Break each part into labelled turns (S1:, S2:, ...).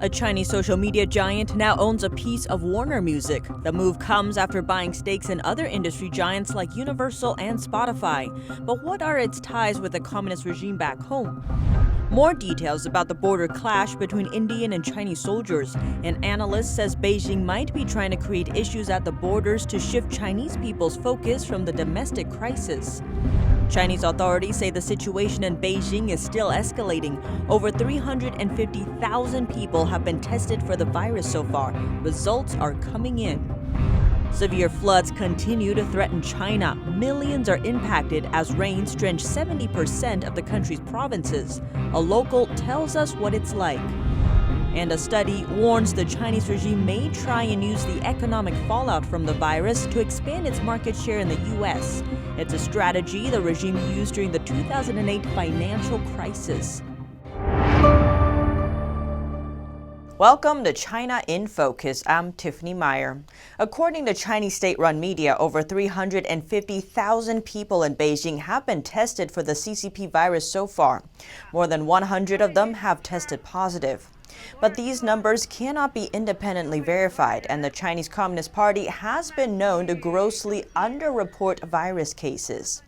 S1: A Chinese social media giant now owns a piece of Warner Music. The move comes after buying stakes in other industry giants like Universal and Spotify. But what are its ties with the communist regime back home? More details about the border clash between Indian and Chinese soldiers. An analyst says Beijing might be trying to create issues at the borders to shift Chinese people's focus from the domestic crisis. Chinese authorities say the situation in Beijing is still escalating. Over 350,000 people have been tested for the virus so far. Results are coming in. Severe floods continue to threaten China. Millions are impacted as rains drench 70% of the country's provinces. A local tells us what it's like. And a study warns the Chinese regime may try and use the economic fallout from the virus to expand its market share in the U.S. It's a strategy the regime used during the 2008 financial crisis. Welcome to China in Focus. I'm Tiffany Meyer. According to Chinese state-run media, over 350,000 people in Beijing have been tested for the CCP virus so far. More than 100 of them have tested positive. But these numbers cannot be independently verified, and the Chinese Communist Party has been known to grossly underreport virus cases.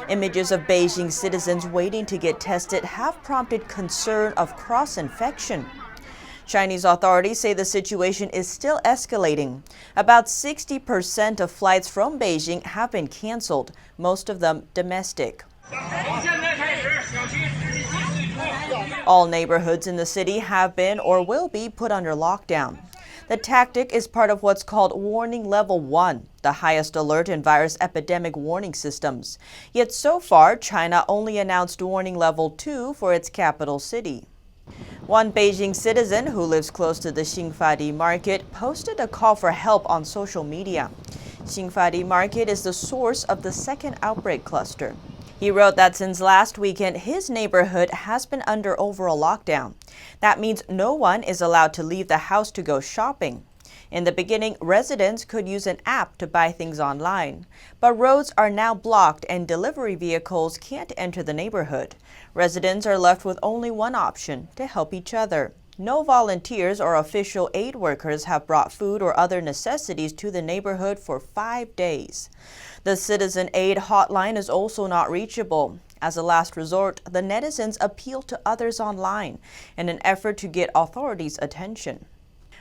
S1: Images of Beijing citizens waiting to get tested have prompted concern of cross-infection. Chinese authorities say the situation is still escalating. About 60% of flights from Beijing have been canceled, most of them domestic. All neighborhoods in the city have been or will be put under lockdown. The tactic is part of what's called Warning Level 1, the highest alert in virus epidemic warning systems. Yet so far, China only announced Warning Level 2 for its capital city. One Beijing citizen who lives close to the Xingfadi market posted a call for help on social media. Xingfadi market is the source of the second outbreak cluster. He wrote that since last weekend, his neighborhood has been under overall lockdown. That means no one is allowed to leave the house to go shopping. In the beginning, residents could use an app to buy things online. But roads are now blocked and delivery vehicles can't enter the neighborhood. Residents are left with only one option: to help each other. No volunteers or official aid workers have brought food or other necessities to the neighborhood for 5 days. The Citizen Aid hotline is also not reachable. As a last resort, the netizens appeal to others online in an effort to get authorities' attention.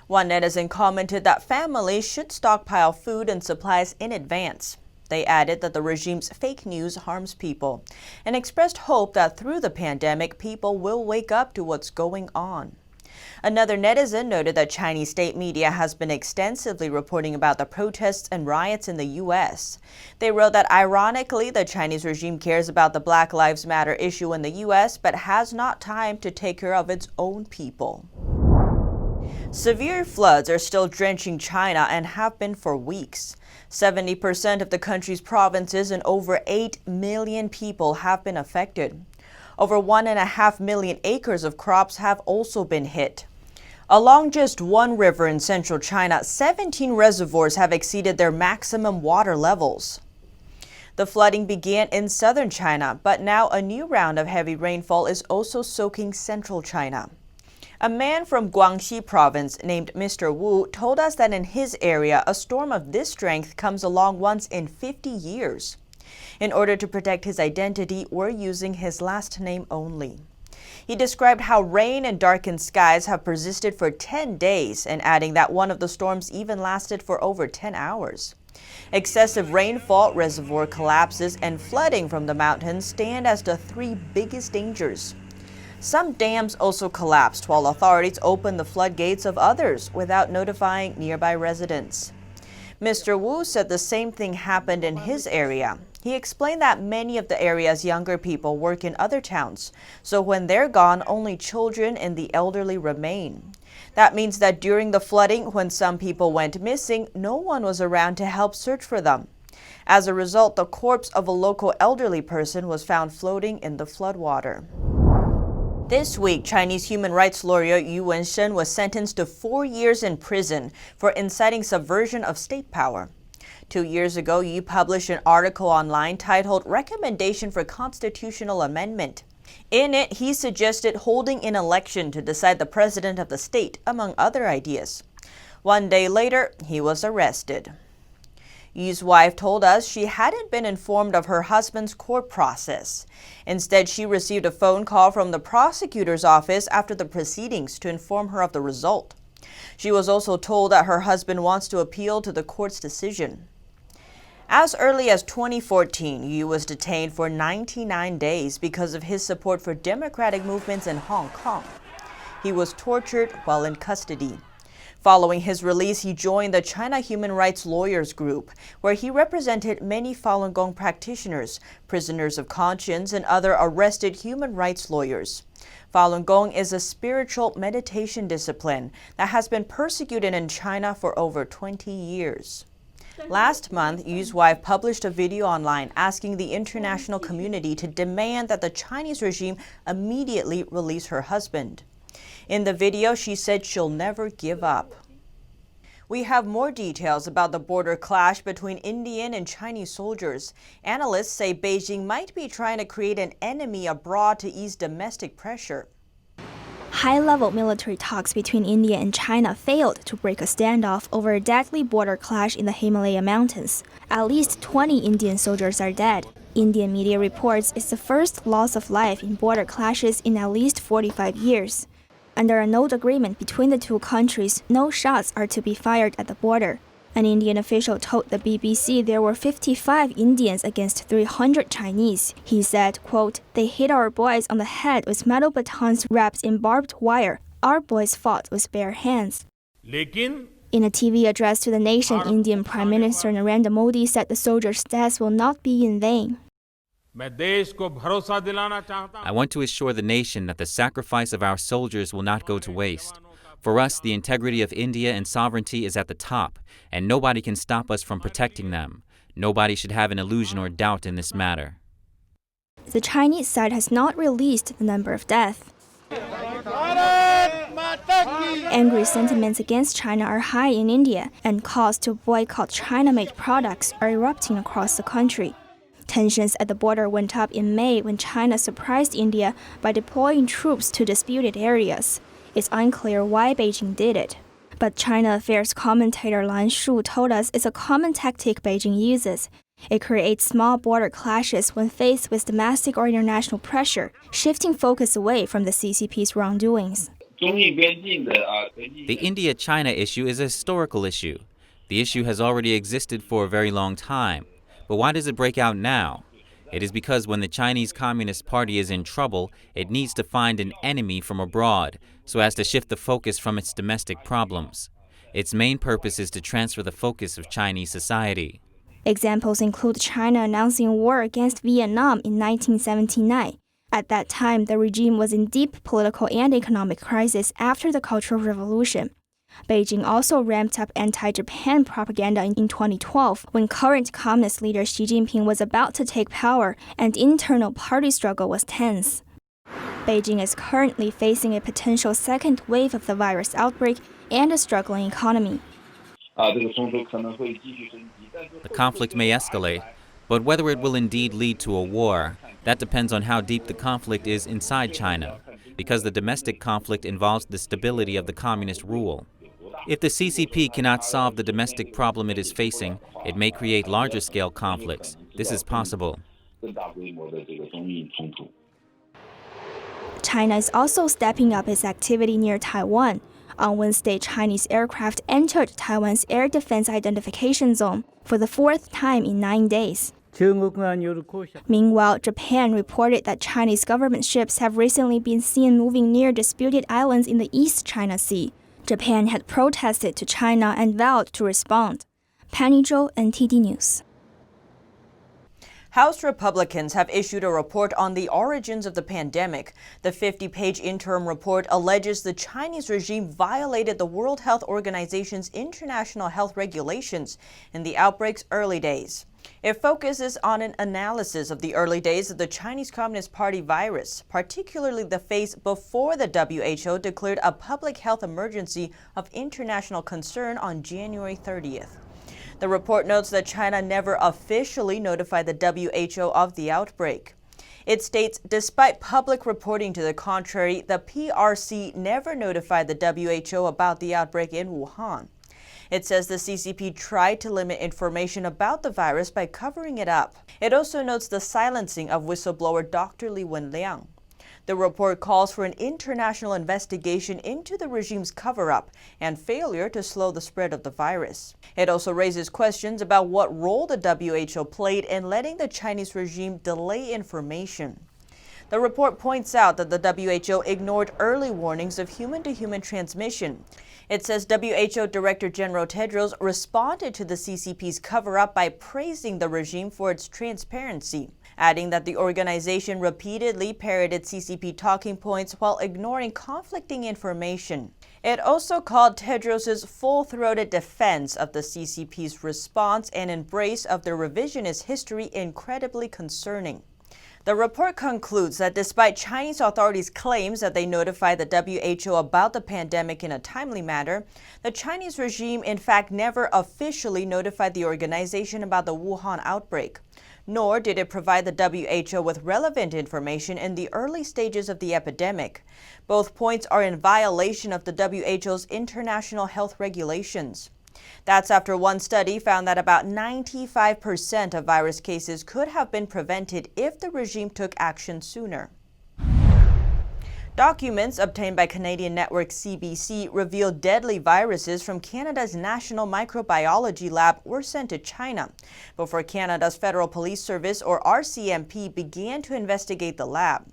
S1: One netizen commented that families should stockpile food and supplies in advance. They added that the regime's fake news harms people and expressed hope that through the pandemic, people will wake up to what's going on. Another netizen noted that Chinese state media has been extensively reporting about the protests and riots in the U.S. They wrote that ironically, the Chinese regime cares about the Black Lives Matter issue in the U.S. but has not time to take care of its own people. Severe floods are still drenching China and have been for weeks. 70% of the country's provinces and over 8 million people have been affected. Over 1.5 million acres of crops have also been hit. Along just one river in central China, 17 reservoirs have exceeded their maximum water levels. The flooding began in southern China, but now a new round of heavy rainfall is also soaking central China. A man from Guangxi province named Mr. Wu told us that in his area, a storm of this strength comes along once in 50 years. In order to protect his identity, we're using his last name only. He described how rain and darkened skies have persisted for 10 days and adding that one of the storms even lasted for over 10 hours. Excessive rainfall, reservoir collapses, and flooding from the mountains stand as the three biggest dangers. Some dams also collapsed while authorities opened the floodgates of others without notifying nearby residents. Mr. Wu said the same thing happened in his area. He explained that many of the area's younger people work in other towns, so when they're gone, only children and the elderly remain. That means that during the flooding, when some people went missing, no one was around to help search for them. As a result, the corpse of a local elderly person was found floating in the floodwater. This week, Chinese human rights lawyer Yu Wenshen was sentenced to 4 years in prison for inciting subversion of state power. 2 years ago, Yu published an article online titled "Recommendation for Constitutional Amendment." In it, he suggested holding an election to decide the president of the state, among other ideas. One day later, he was arrested. Yu's wife told us she hadn't been informed of her husband's court process. Instead, she received a phone call from the prosecutor's office after the proceedings to inform her of the result. She was also told that her husband wants to appeal to the court's decision. As early as 2014, Yu was detained for 99 days because of his support for democratic movements in Hong Kong. He was tortured while in custody. Following his release, he joined the China Human Rights Lawyers Group, where he represented many Falun Gong practitioners, prisoners of conscience, and other arrested human rights lawyers. Falun Gong is a spiritual meditation discipline that has been persecuted in China for over 20 years. Last month, Yu's wife published a video online asking the international community to demand that the Chinese regime immediately release her husband. In the video, she said she'll never give up. We have more details about the border clash between Indian and Chinese soldiers. Analysts say Beijing might be trying to create an enemy abroad to ease domestic pressure.
S2: High-level military talks between India and China failed to break a standoff over a deadly border clash in the Himalaya mountains. At least 20 Indian soldiers are dead. Indian media reports it's the first loss of life in border clashes in at least 45 years. Under a note agreement between the two countries, no shots are to be fired at the border. An Indian official told the BBC there were 55 Indians against 300 Chinese. He said, quote, "They hit our boys on the head with metal batons wrapped in barbed wire. Our boys fought with bare hands." In a TV address to the nation, Indian Prime Minister Narendra Modi said the soldiers' deaths will not be in vain.
S3: I want to assure the nation that the sacrifice of our soldiers will not go to waste. For us, the integrity of India and sovereignty is at the top, and nobody can stop us from protecting them. Nobody should have an illusion or doubt in this matter.
S2: The Chinese side has not released the number of deaths. Angry sentiments against China are high in India, and calls to boycott China-made products are erupting across the country. Tensions at the border went up in May when China surprised India by deploying troops to disputed areas. It's unclear why Beijing did it. But China affairs commentator Lan Shu told us it's a common tactic Beijing uses. It creates small border clashes when faced with domestic or international pressure, shifting focus away from the CCP's wrongdoings.
S3: The India-China issue is a historical issue. The issue has already existed for a very long time. But why does it break out now? It is because when the Chinese Communist Party is in trouble, it needs to find an enemy from abroad so as to shift the focus from its domestic problems. Its main purpose is to transfer the focus of Chinese society.
S2: Examples include China announcing war against Vietnam in 1979. At that time, the regime was in deep political and economic crisis after the Cultural Revolution. Beijing also ramped up anti-Japan propaganda in 2012 when current communist leader Xi Jinping was about to take power and internal party struggle was tense. Beijing is currently facing a potential second wave of the virus outbreak and a struggling economy.
S3: The conflict may escalate, but whether it will indeed lead to a war, that depends on how deep the conflict is inside China, because the domestic conflict involves the stability of the communist rule. If the CCP cannot solve the domestic problem it is facing, it may create larger-scale conflicts. This is possible.
S2: China is also stepping up its activity near Taiwan. On Wednesday, Chinese aircraft entered Taiwan's air defense identification zone for the fourth time in 9 days. Meanwhile, Japan reported that Chinese government ships have recently been seen moving near disputed islands in the East China Sea. Japan had protested to China and vowed to respond. Penny Zhou, NTD News.
S1: House Republicans have issued a report on the origins of the pandemic. The 50-page interim report alleges the Chinese regime violated the World Health Organization's international health regulations in the outbreak's early days. It focuses on an analysis of the early days of the Chinese Communist Party virus, particularly the phase before the WHO declared a public health emergency of international concern on January 30th. The report notes that China never officially notified the WHO of the outbreak. It states, despite public reporting to the contrary, the PRC never notified the WHO about the outbreak in Wuhan. It says the CCP tried to limit information about the virus by covering it up. It also notes the silencing of whistleblower Dr. Li Wenliang. The report calls for an international investigation into the regime's cover-up and failure to slow the spread of the virus. It also raises questions about what role the WHO played in letting the Chinese regime delay information. The report points out that the WHO ignored early warnings of human-to-human transmission. It says WHO Director General Tedros responded to the CCP's cover-up by praising the regime for its transparency, adding that the organization repeatedly parroted CCP talking points while ignoring conflicting information. It also called Tedros' full-throated defense of the CCP's response and embrace of their revisionist history incredibly concerning. The report concludes that despite Chinese authorities' claims that they notified the WHO about the pandemic in a timely manner, the Chinese regime in fact never officially notified the organization about the Wuhan outbreak. Nor did it provide the WHO with relevant information in the early stages of the epidemic. Both points are in violation of the WHO's international health regulations. That's after one study found that about 95% of virus cases could have been prevented if the regime took action sooner. Documents obtained by Canadian network CBC revealed deadly viruses from Canada's National Microbiology Lab were sent to China before Canada's Federal Police Service, or RCMP, began to investigate the lab.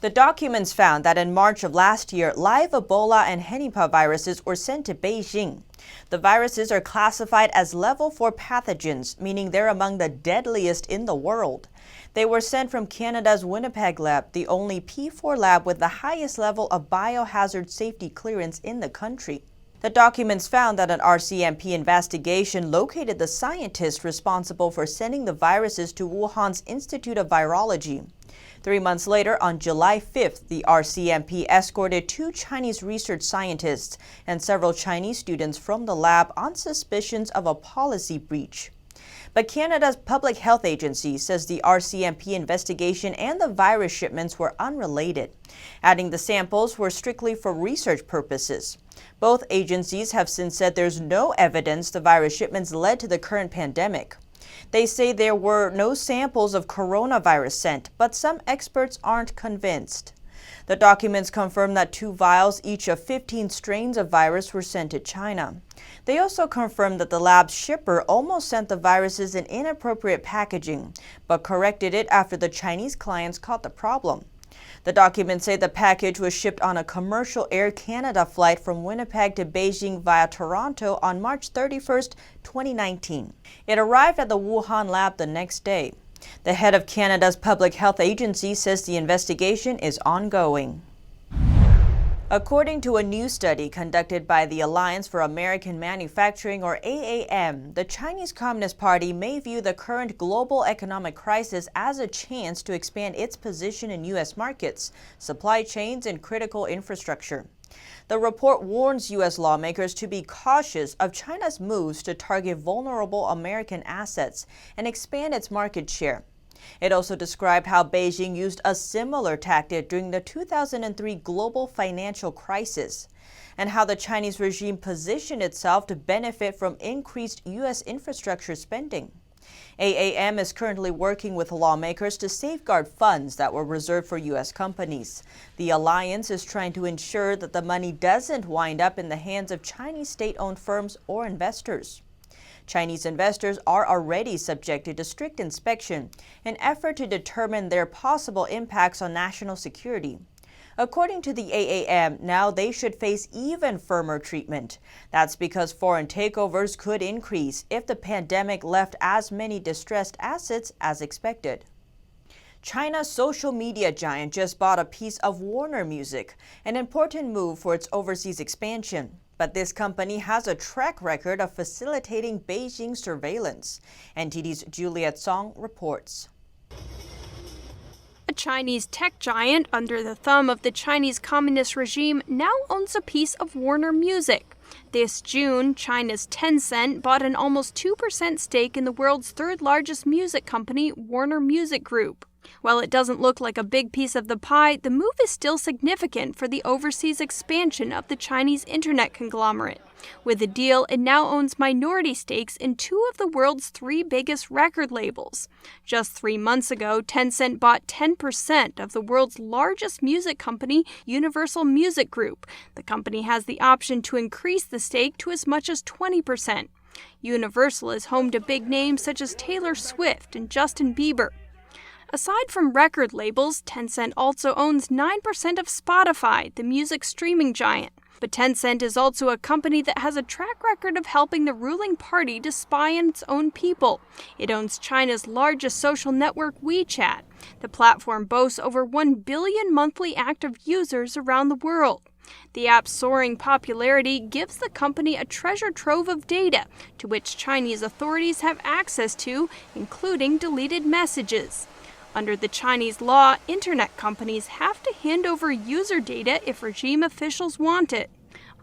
S1: The documents found that in March of last year, live Ebola and Henipa viruses were sent to Beijing. The viruses are classified as level 4 pathogens, meaning they're among the deadliest in the world. They were sent from Canada's Winnipeg lab, the only P4 lab with the highest level of biohazard safety clearance in the country. The documents found that an RCMP investigation located the scientists responsible for sending the viruses to Wuhan's Institute of Virology. 3 months later, on July 5th, the RCMP escorted 2 Chinese research scientists and several Chinese students from the lab on suspicions of a policy breach. But Canada's Public Health Agency says the RCMP investigation and the virus shipments were unrelated, adding the samples were strictly for research purposes. Both agencies have since said there's no evidence the virus shipments led to the current pandemic. They say there were no samples of coronavirus sent, but some experts aren't convinced. The documents confirm that 2 vials, each of 15 strains of virus, were sent to China. They also confirmed that the lab's shipper almost sent the viruses in inappropriate packaging, but corrected it after the Chinese clients caught the problem. The documents say the package was shipped on a commercial Air Canada flight from Winnipeg to Beijing via Toronto on March 31st, 2019. It arrived at the Wuhan lab the next day. The head of Canada's Public Health Agency says the investigation is ongoing. According to a new study conducted by the Alliance for American Manufacturing, or AAM, the Chinese Communist Party may view the current global economic crisis as a chance to expand its position in U.S. markets, supply chains, and critical infrastructure. The report warns U.S. lawmakers to be cautious of China's moves to target vulnerable American assets and expand its market share. It also described how Beijing used a similar tactic during the 2003 global financial crisis, and how the Chinese regime positioned itself to benefit from increased U.S. infrastructure spending. AAM is currently working with lawmakers to safeguard funds that were reserved for U.S. companies. The alliance is trying to ensure that the money doesn't wind up in the hands of Chinese state-owned firms or investors. Chinese investors are already subjected to strict inspection, an effort to determine their possible impacts on national security. According to the AAM, now they should face even firmer treatment. That's because foreign takeovers could increase if the pandemic left as many distressed assets as expected. China's social media giant just bought a piece of Warner Music, an important move for its overseas expansion. But this company has a track record of facilitating Beijing surveillance. NTD's Juliet Song reports.
S4: A Chinese tech giant under the thumb of the Chinese Communist regime now owns a piece of Warner Music. This June, China's Tencent bought an almost 2% stake in the world's third largest music company, Warner Music Group. While it doesn't look like a big piece of the pie, the move is still significant for the overseas expansion of the Chinese internet conglomerate. With the deal, it now owns minority stakes in two of the world's three biggest record labels. Just 3 months ago, Tencent bought 10% of the world's largest music company, Universal Music Group. The company has the option to increase the stake to as much as 20%. Universal is home to big names such as Taylor Swift and Justin Bieber. Aside from record labels, Tencent also owns 9% of Spotify, the music streaming giant. But Tencent is also a company that has a track record of helping the ruling party to spy on its own people. It owns China's largest social network, WeChat. The platform boasts over 1 billion monthly active users around the world. The app's soaring popularity gives the company a treasure trove of data to which Chinese authorities have access to, including deleted messages. Under the Chinese law, internet companies have to hand over user data if regime officials want it.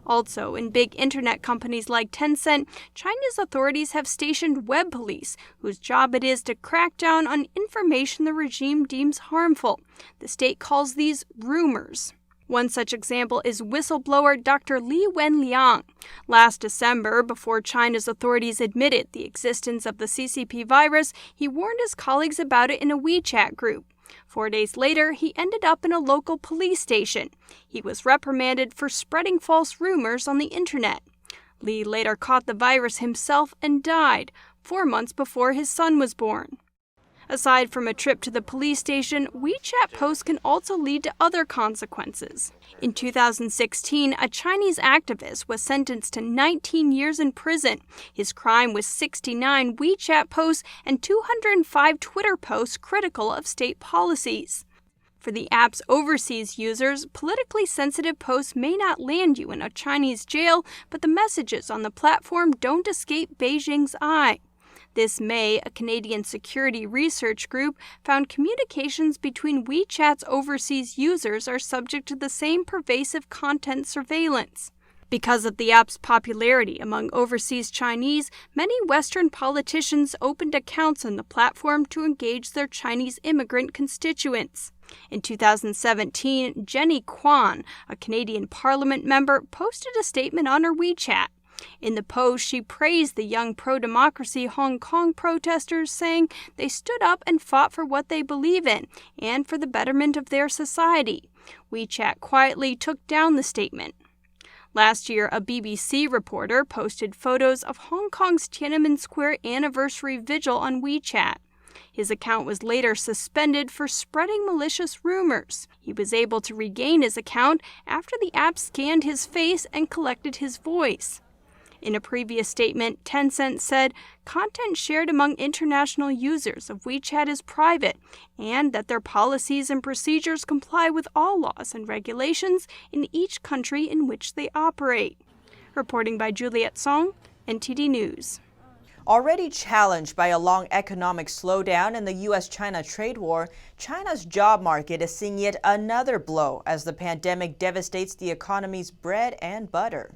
S4: Also, in big internet companies like Tencent, China's authorities have stationed web police, whose job it is to crack down on information the regime deems harmful. The state calls these rumors. One such example is whistleblower Dr. Li Wenliang. Last December, before China's authorities admitted the existence of the CCP virus, he warned his colleagues about it in a WeChat group. 4 days later, he ended up in a local police station. He was reprimanded for spreading false rumors on the internet. Li later caught the virus himself and died 4 months before his son was born. Aside from a trip to the police station, WeChat posts can also lead to other consequences. In 2016, a Chinese activist was sentenced to 19 years in prison. His crime was 69 WeChat posts and 205 Twitter posts critical of state policies. For the app's overseas users, politically sensitive posts may not land you in a Chinese jail, but the messages on the platform don't escape Beijing's eye. This May, a Canadian security research group found communications between WeChat's overseas users are subject to the same pervasive content surveillance. Because of the app's popularity among overseas Chinese, many Western politicians opened accounts on the platform to engage their Chinese immigrant constituents. In 2017, Jenny Kwan, a Canadian Parliament member, posted a statement on her WeChat. In the post, she praised the young pro-democracy Hong Kong protesters, saying they stood up and fought for what they believe in and for the betterment of their society. WeChat quietly took down the statement. Last year, a BBC reporter posted photos of Hong Kong's Tiananmen Square anniversary vigil on WeChat. His account was later suspended for spreading malicious rumors. He was able to regain his account after the app scanned his face and collected his voice. In a previous statement, Tencent said content shared among international users of WeChat is private and that their policies and procedures comply with all laws and regulations in each country in which they operate. Reporting by Juliet Song, NTD News.
S1: Already challenged by a long economic slowdown in the U.S.-China trade war, China's job market is seeing yet another blow as the pandemic devastates the economy's bread and butter.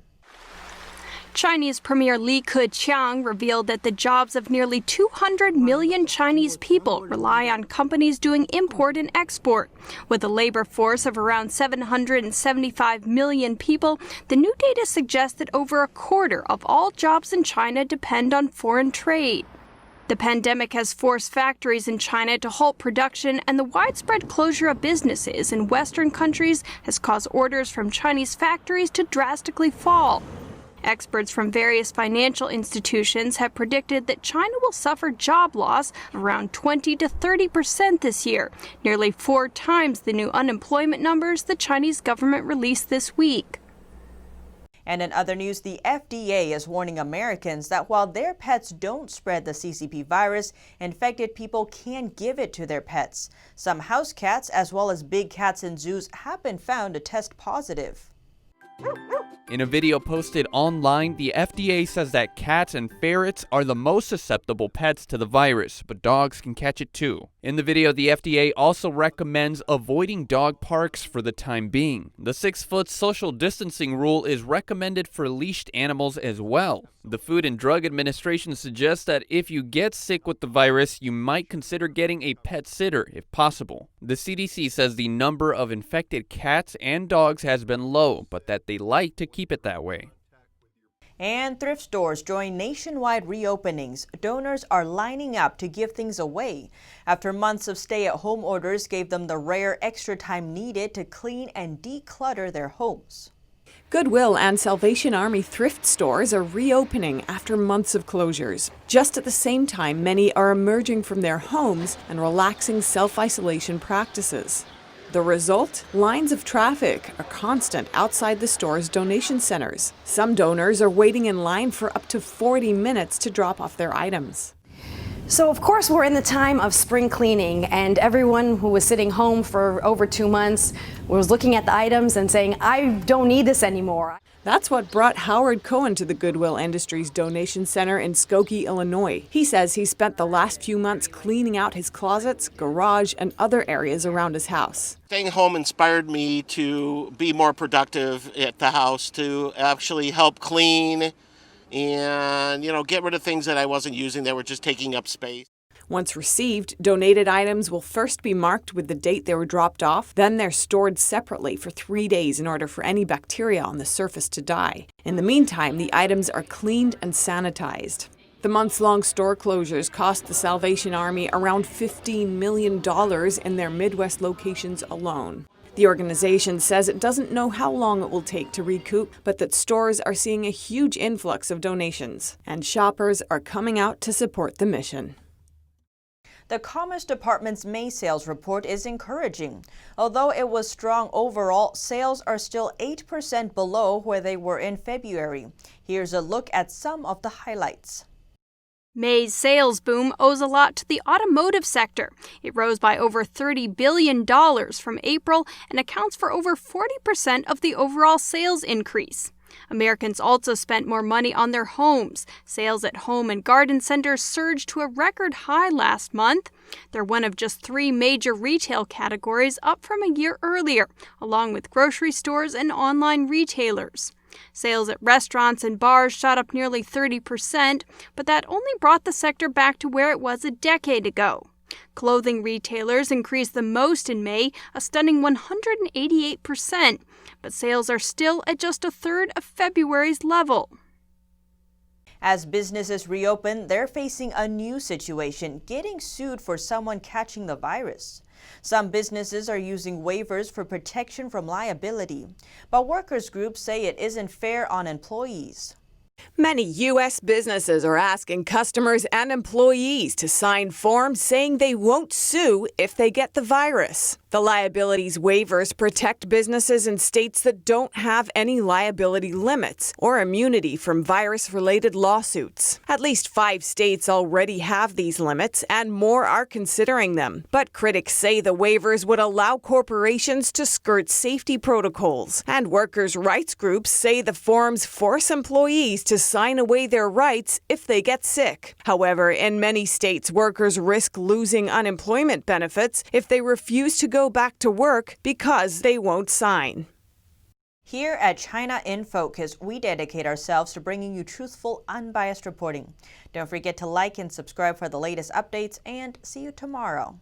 S4: Chinese Premier Li Keqiang revealed that the jobs of nearly 200 million Chinese people rely on companies doing import and export. With a labor force of around 775 million people, the new data suggests that over a quarter of all jobs in China depend on foreign trade. The pandemic has forced factories in China to halt production, and the widespread closure of businesses in Western countries has caused orders from Chinese factories to drastically fall. Experts from various financial institutions have predicted that China will suffer job loss of around 20 to 30% this year, nearly 4 times the new unemployment numbers the Chinese government released this week.
S1: And in other news, the FDA is warning Americans that while their pets don't spread the CCP virus, infected people can give it to their pets. Some house cats, as well as big cats in zoos, have been found to test positive.
S5: In a video posted online, the FDA says that cats and ferrets are the most susceptible pets to the virus, but dogs can catch it too. In the video, the FDA also recommends avoiding dog parks for the time being. The 6-foot social distancing rule is recommended for leashed animals as well. The Food and Drug Administration suggests that if you get sick with the virus, you might consider getting a pet sitter if possible. The CDC says the number of infected cats and dogs has been low, but that they like to keep it that way.
S1: And thrift stores join nationwide reopenings. Donors are lining up to give things away after months of stay-at-home orders gave them the rare extra time needed to clean and declutter their homes.
S6: Goodwill and Salvation Army thrift stores are reopening after months of closures. Just at the same time, many are emerging from their homes and relaxing self-isolation practices. The result? Lines of traffic are constant outside the store's donation centers. Some donors are waiting in line for up to 40 minutes to drop off their items.
S7: So, of course, we're in the time of spring cleaning, and everyone who was sitting home for over 2 months was looking at the items and saying, I don't need this anymore.
S6: That's what brought Howard Cohen to the Goodwill Industries Donation Center in Skokie, Illinois. He says he spent the last few months cleaning out his closets, garage, and other areas around his house.
S8: Staying home inspired me to be more productive at the house, to actually help clean and, get rid of things that I wasn't using that were just taking up space.
S6: Once received, donated items will first be marked with the date they were dropped off. Then they're stored separately for 3 days in order for any bacteria on the surface to die. In the meantime, the items are cleaned and sanitized. The months-long store closures cost the Salvation Army around $15 million in their Midwest locations alone. The organization says it doesn't know how long it will take to recoup, but that stores are seeing a huge influx of donations, and shoppers are coming out to support the mission.
S1: The Commerce Department's May sales report is encouraging. Although it was strong overall, sales are still 8% below where they were in February. Here's a look at some of the highlights.
S4: May's sales boom owes a lot to the automotive sector. It rose by over $30 billion from April and accounts for over 40% of the overall sales increase. Americans also spent more money on their homes. Sales at home and garden centers surged to a record high last month. They're one of just 3 major retail categories, up from a year earlier, along with grocery stores and online retailers. Sales at restaurants and bars shot up nearly 30%, but that only brought the sector back to where it was a decade ago. Clothing retailers increased the most in May, a stunning 188%, but sales are still at just a third of February's level.
S1: As businesses reopen, they're facing a new situation, getting sued for someone catching the virus. Some businesses are using waivers for protection from liability, but workers' groups say it isn't fair on employees.
S6: Many U.S. businesses are asking customers and employees to sign forms saying they won't sue if they get the virus. The liabilities waivers protect businesses in states that don't have any liability limits or immunity from virus-related lawsuits. At least 5 states already have these limits, and more are considering them. But critics say the waivers would allow corporations to skirt safety protocols. And workers' rights groups say the forms force employees to sign away their rights if they get sick. However, in many states, workers risk losing unemployment benefits if they refuse to go back to work because they won't sign.
S1: Here at China in Focus, we dedicate ourselves to bringing you truthful, unbiased reporting. Don't forget to like and subscribe for the latest updates, and see you tomorrow.